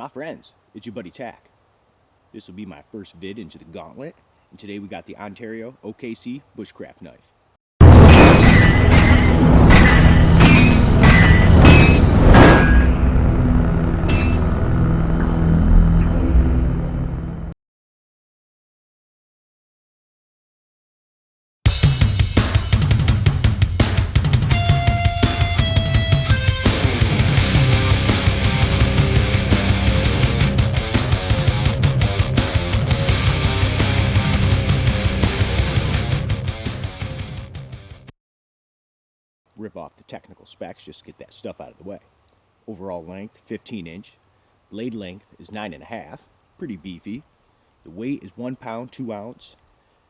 My friends, it's your buddy Tack. This will be my first vid into the Gauntlet, and today we got the Ontario OKC Bushcraft knife. Rip off the technical specs just to get that stuff out of the way. Overall length 15 inch, blade length is 9.5, pretty beefy. The weight is 1 pound 2 ounce.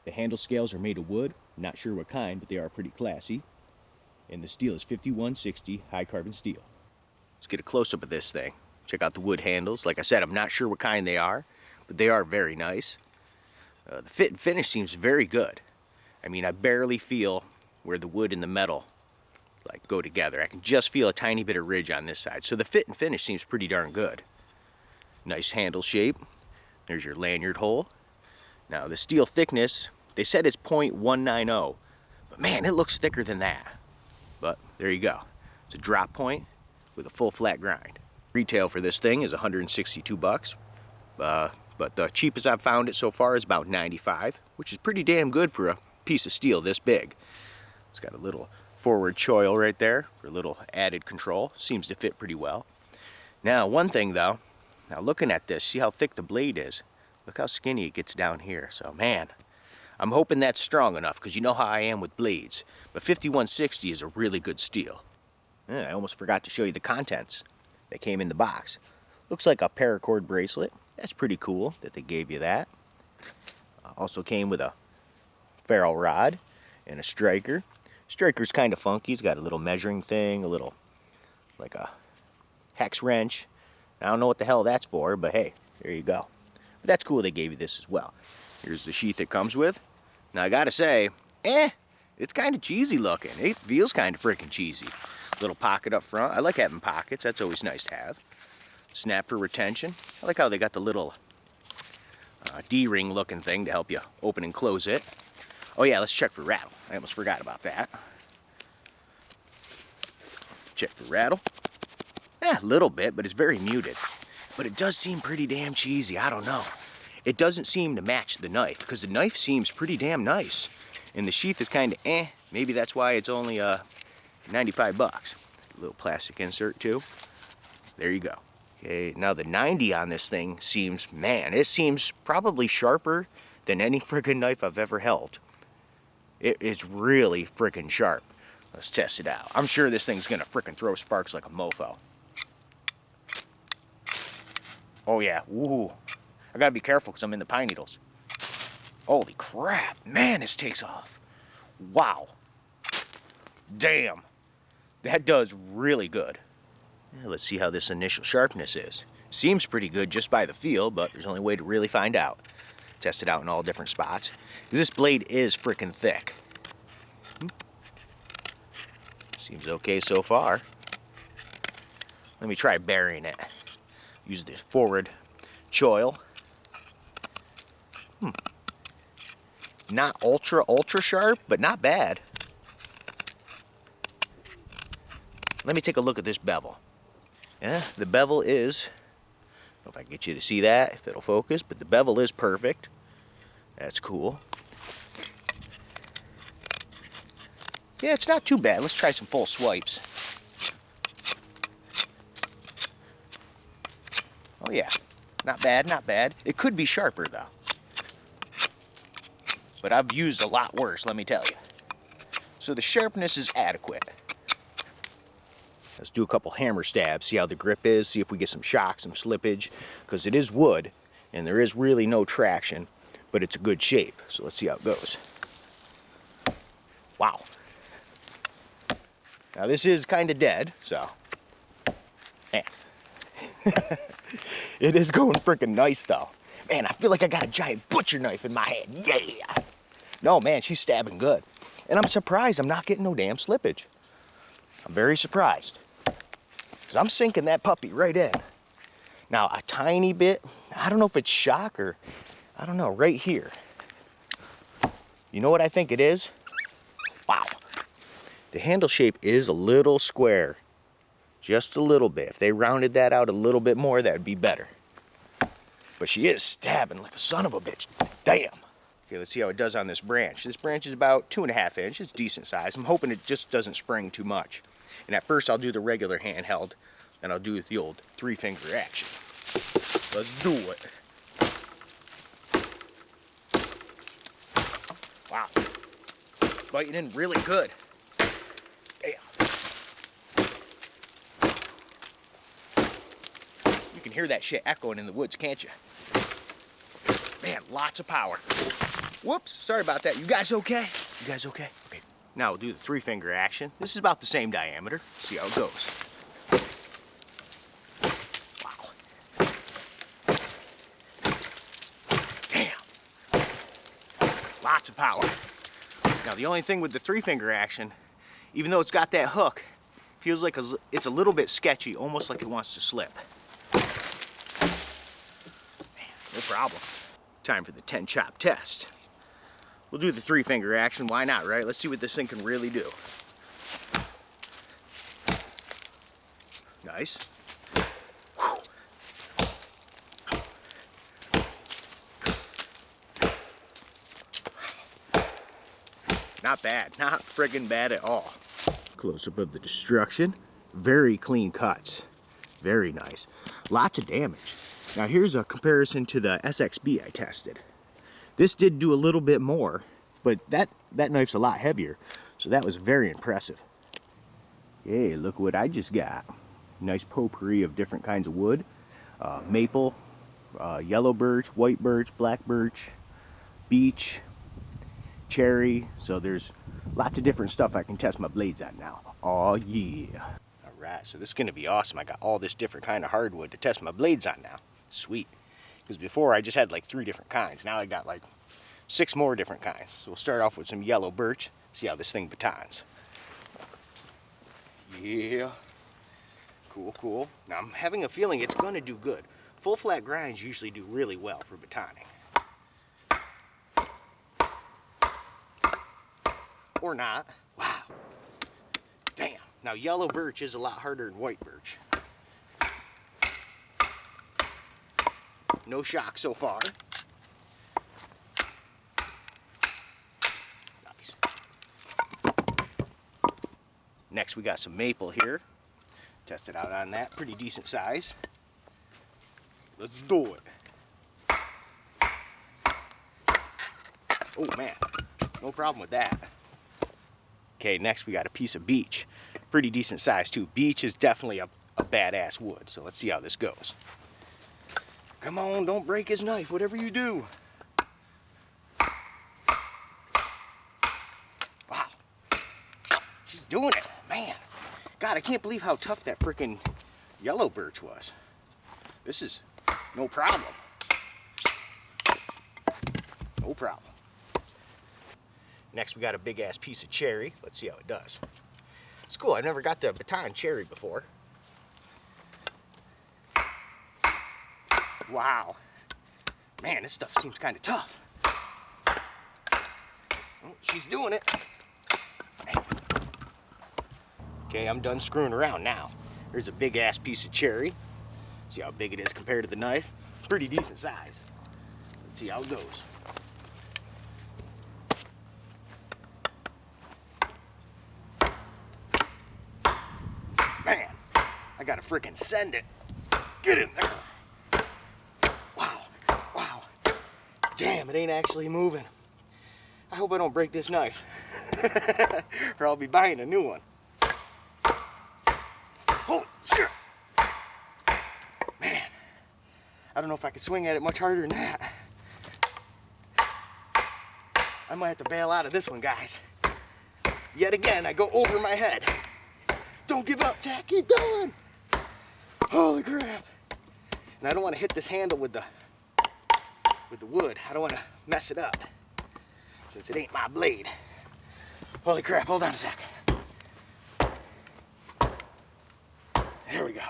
The handle scales are made of wood, not sure what kind, but they are pretty classy. And the steel is 5160 high carbon steel. Let's get a close-up of this thing. Check out the wood handles. Like I said, I'm not sure what kind they are, but they are very nice. The fit and finish seems very good. I mean, I barely feel where the wood and the metal go together. I can just feel a tiny bit of ridge on this side. So the fit and finish seems pretty darn good. Nice handle shape. There's your lanyard hole. Now the steel thickness, they said it's 0.190, but man, it looks thicker than that. But there you go. It's a drop point with a full flat grind. Retail for this thing is 162 bucks. But the cheapest I've found it so far is about 95, which is pretty damn good for a piece of steel this big. It's got a little forward choil right there for a little added control. Seems to fit pretty well. Now one thing though, now looking at this, see how thick the blade is. Look how skinny it gets down here. So man, I'm hoping that's strong enough, because you know how I am with blades. But 5160 is a really good steel. I almost forgot to show you the contents that came in the box. Looks like a paracord bracelet. That's pretty cool that they gave you that. Also came with a ferrule rod and a striker. Striker's kind of funky. It's got a little measuring thing, a little, like a hex wrench. I don't know what the hell that's for, but hey, there you go. But that's cool they gave you this as well. Here's the sheath it comes with. Now I gotta say, it's kind of cheesy looking. It feels kind of freaking cheesy. Little pocket up front. I like having pockets. That's always nice to have. Snap for retention. I like how they got the little D-ring looking thing to help you open and close it. Oh yeah, let's check for rattle. I almost forgot about that. Check for rattle. A little bit, but it's very muted. But it does seem pretty damn cheesy. I don't know. It doesn't seem to match the knife, because the knife seems pretty damn nice. And the sheath is kind of Maybe that's why it's only 95 bucks. A little plastic insert too. There you go. Okay, now the 90 on this thing seems, man, it seems probably sharper than any friggin' knife I've ever held. It is really frickin' sharp. Let's test it out. I'm sure this thing's gonna frickin' throw sparks like a mofo. Oh yeah, ooh. I gotta be careful because I'm in the pine needles. Holy crap, man, this takes off. Wow. Damn. That does really good. Let's see how this initial sharpness is. Seems pretty good just by the feel, but there's only a way to really find out. Test it out in all different spots. This blade is freaking thick. Seems okay so far. Let me try burying it. Use the forward choil. Not ultra sharp, but not bad. Let me take a look at this bevel. Yeah, the bevel is, I don't know if I can get you to see that, if it'll focus, but the bevel is perfect. That's cool. Yeah, it's not too bad. Let's try some full swipes. Oh yeah, not bad, not bad. It could be sharper though. But I've used a lot worse, let me tell you. So the sharpness is adequate. Let's do a couple hammer stabs, see how the grip is, see if we get some shock, some slippage, because it is wood, and there is really no traction, but it's a good shape. So let's see how it goes. Wow. Now this is kind of dead, so. It is going freaking nice though. Man, I feel like I got a giant butcher knife in my hand. Yeah. No, man, she's stabbing good. And I'm surprised I'm not getting no damn slippage. I'm very surprised. Because I'm sinking that puppy right in. Now a tiny bit, I don't know if it's shock or, I don't know, right here. You know what I think it is? Wow. The handle shape is a little square. Just a little bit. If they rounded that out a little bit more, that'd be better. But she is stabbing like a son of a bitch. Damn. Okay, let's see how it does on this branch. This branch is about 2.5 inches. It's decent size. I'm hoping it just doesn't spring too much. And at first I'll do the regular handheld, and I'll do the old 3-finger action. Let's do it. Wow. Biting in really good. Damn. You can hear that shit echoing in the woods, can't you? Man, lots of power. Whoops, sorry about that. You guys okay? You guys okay? Okay. Now we'll do the 3-finger action. This is about the same diameter. Let's see how it goes. Wow. Damn. Lots of power. Now the only thing with the 3-finger action, even though it's got that hook, feels like it's a little bit sketchy, almost like it wants to slip. Man, no problem. Time for the 10 chop test. We'll do the 3-finger action, why not, right? Let's see what this thing can really do. Nice. Whew. Not bad, not friggin' bad at all. Close up of the destruction. Very clean cuts. Very nice. Lots of damage. Now here's a comparison to the SXB I tested. This did do a little bit more, but that knife's a lot heavier, so that was very impressive. Hey, look what I just got. Nice potpourri of different kinds of wood. Maple, yellow birch, white birch, black birch, beech, cherry. So there's lots of different stuff I can test my blades on now. Oh yeah. Alright, so this is gonna be awesome. I got all this different kind of hardwood to test my blades on now. Sweet. Because before I just had like 3 different kinds. Now I got like 6 more different kinds. So we'll start off with some yellow birch. See how this thing batons. Yeah. Cool, cool. Now I'm having a feeling it's gonna do good. Full flat grinds usually do really well for batoning. Or not. Wow. Damn. Now yellow birch is a lot harder than white birch. No shock so far. Nice. Next we got some maple here. Test it out on that. Pretty decent size. Let's do it. Oh man, no problem with that. Okay, next we got a piece of beech. Pretty decent size too. Beech is definitely a badass wood, so let's see how this goes. Come on, don't break his knife, whatever you do. Wow. She's doing it, man. God, I can't believe how tough that frickin' yellow birch was. This is no problem. No problem. Next we got a big ass piece of cherry. Let's see how it does. It's cool, I've never got to baton cherry before. Wow. Man, this stuff seems kind of tough. Oh, she's doing it. Man. Okay, I'm done screwing around now. Here's a big ass piece of cherry. See how big it is compared to the knife? Pretty decent size. Let's see how it goes. Man, I gotta frickin' send it. Get in there. Wow. Damn, it ain't actually moving. I hope I don't break this knife. Or I'll be buying a new one. Holy shit. Man, I don't know if I can swing at it much harder than that. I might have to bail out of this one, guys. Yet again, I go over my head. Don't give up, Tack, keep going. Holy crap. And I don't want to hit this handle with the wood. I don't want to mess it up, since it ain't my blade. Holy crap, hold on a sec. There we go.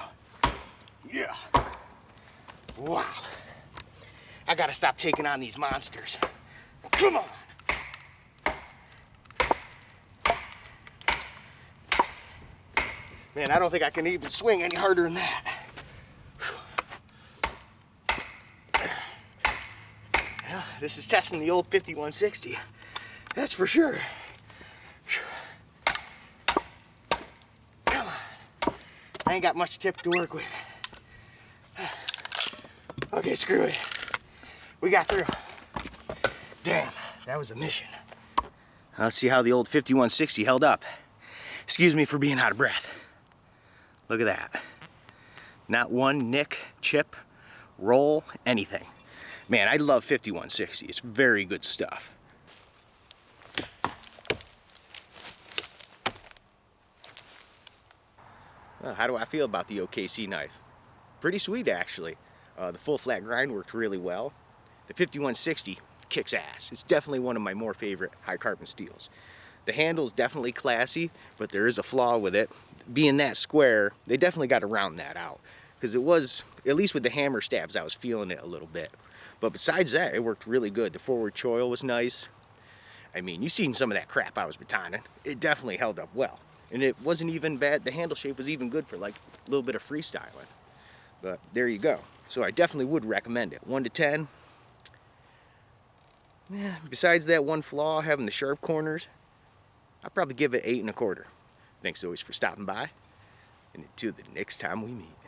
Yeah. Wow. I gotta stop taking on these monsters. Come on. Man, I don't think I can even swing any harder than that. Well, this is testing the old 5160. That's for sure. Come on. I ain't got much tip to work with. Okay, screw it. We got through. Damn, that was a mission. Let's see how the old 5160 held up. Excuse me for being out of breath. Look at that. Not one nick, chip, roll, anything. Man, I love 5160. It's very good stuff. Well, how do I feel about the OKC knife? Pretty sweet, actually. The full flat grind worked really well. The 5160 kicks ass. It's definitely one of my more favorite high carbon steels. The handle's definitely classy, but there is a flaw with it. Being that square, they definitely got to round that out. Because it was, at least with the hammer stabs, I was feeling it a little bit. But besides that, it worked really good. The forward choil was nice. I mean, you've seen some of that crap I was batoning. It definitely held up well. And it wasn't even bad. The handle shape was even good for like a little bit of freestyling. But there you go. So I definitely would recommend it. 1 to 10. Yeah, besides that one flaw, having the sharp corners, I'd probably give it 8 1/4. Thanks always for stopping by. And until the next time we meet.